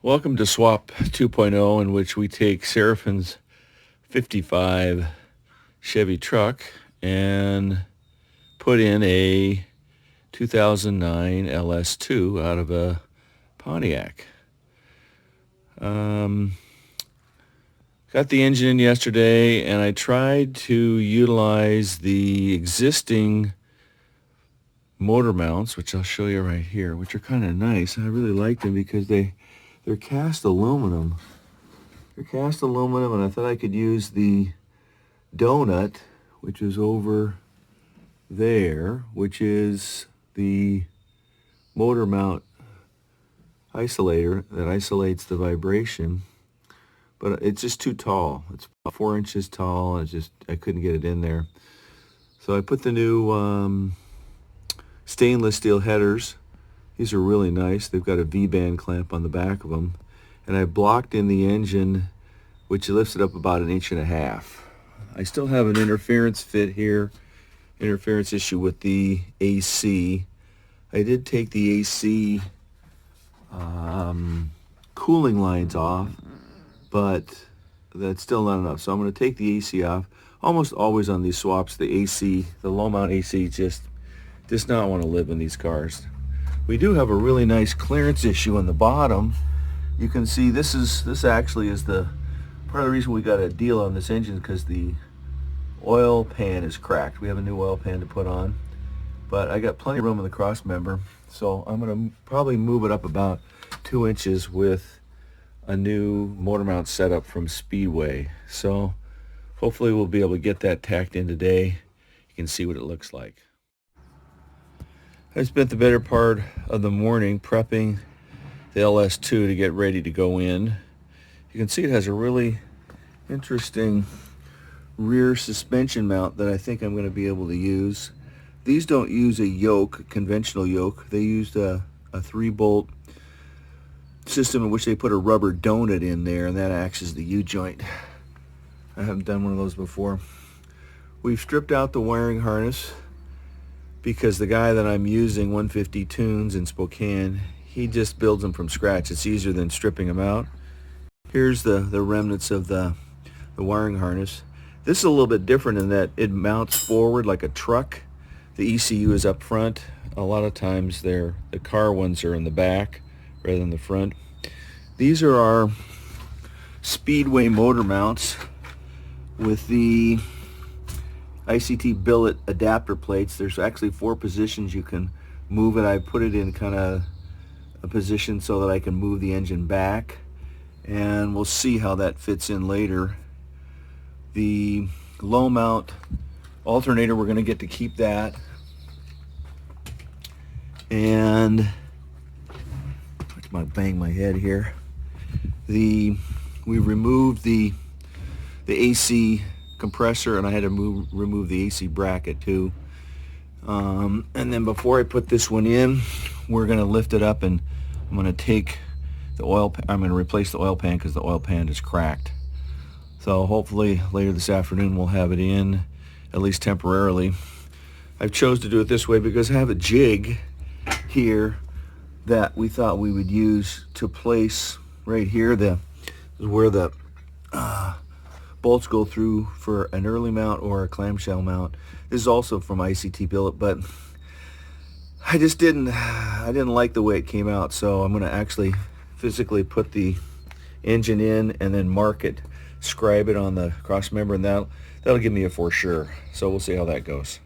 Welcome to Swap 2.0, in which we take Serafin's 55 Chevy truck and put in a 2009 LS2 out of a Pontiac. Got the engine in yesterday, and I tried to utilize the existing motor mounts, which I'll show you right here, which are kind of nice. I really like them because they're cast aluminum. They're cast aluminum, and I thought I could use the donut, which is over there, which is the motor mount isolator that isolates the vibration. But it's just too tall. It's about 4 inches tall, and I couldn't get it in there. So I put the new stainless steel headers. These are really nice. They've got a V-band clamp on the back of them. And I blocked in the engine, which lifts it up about 1.5 inches. I still have an interference fit here, interference issue with the AC. I did take the AC cooling lines off, but that's still not enough. So I'm going to take the AC off. Almost always on these swaps, the low mount AC just does not want to live in these cars. We do have a really nice clearance issue on the bottom. You can see this actually is the part of the reason we got a deal on this engine, because the oil pan is cracked. We have a new oil pan to put on, but I got plenty of room in the cross member, so I'm going to probably move it up about 2 inches with a new motor mount setup from Speedway. So hopefully we'll be able to get that tacked in today. You can see what it looks like. I spent the better part of the morning prepping the LS2 to get ready to go in. You can see it has a really interesting rear suspension mount that I think I'm going to be able to use. These don't use a yoke, a conventional yoke. They used a 3-bolt system in which they put a rubber donut in there, and that acts as the U-joint. I haven't done one of those before. We've stripped out the wiring harness because the guy that I'm using, 150 Tunes in Spokane, he just builds them from scratch. It's easier than stripping them out. Here's the remnants of the wiring harness. This is a little bit different in that it mounts forward like a truck. The ECU is up front. A lot of times the car ones are in the back rather than the front. These are our Speedway motor mounts with the ICT billet adapter plates. There's actually 4 positions you can move it. I put it in kind of a position so that I can move the engine back, and we'll see how that fits in later. The low mount alternator, we're going to get to keep that. And I might bang my head here. We removed the AC compressor, and I had to remove the AC bracket too. And then before I put this one in, we're going to lift it up, and I'm going to take I'm going to replace the oil pan because the oil pan is cracked. So hopefully later this afternoon we'll have it in, at least temporarily. I've chose to do it this way because I have a jig here that we thought we would use to place right here. This is where the bolts go through for an early mount or a clamshell mount. This is also from ICT billet, but I didn't like the way it came out, so I'm going to actually physically put the engine in and then mark it, scribe it on the cross member, and that'll give me a for sure. So we'll see how that goes.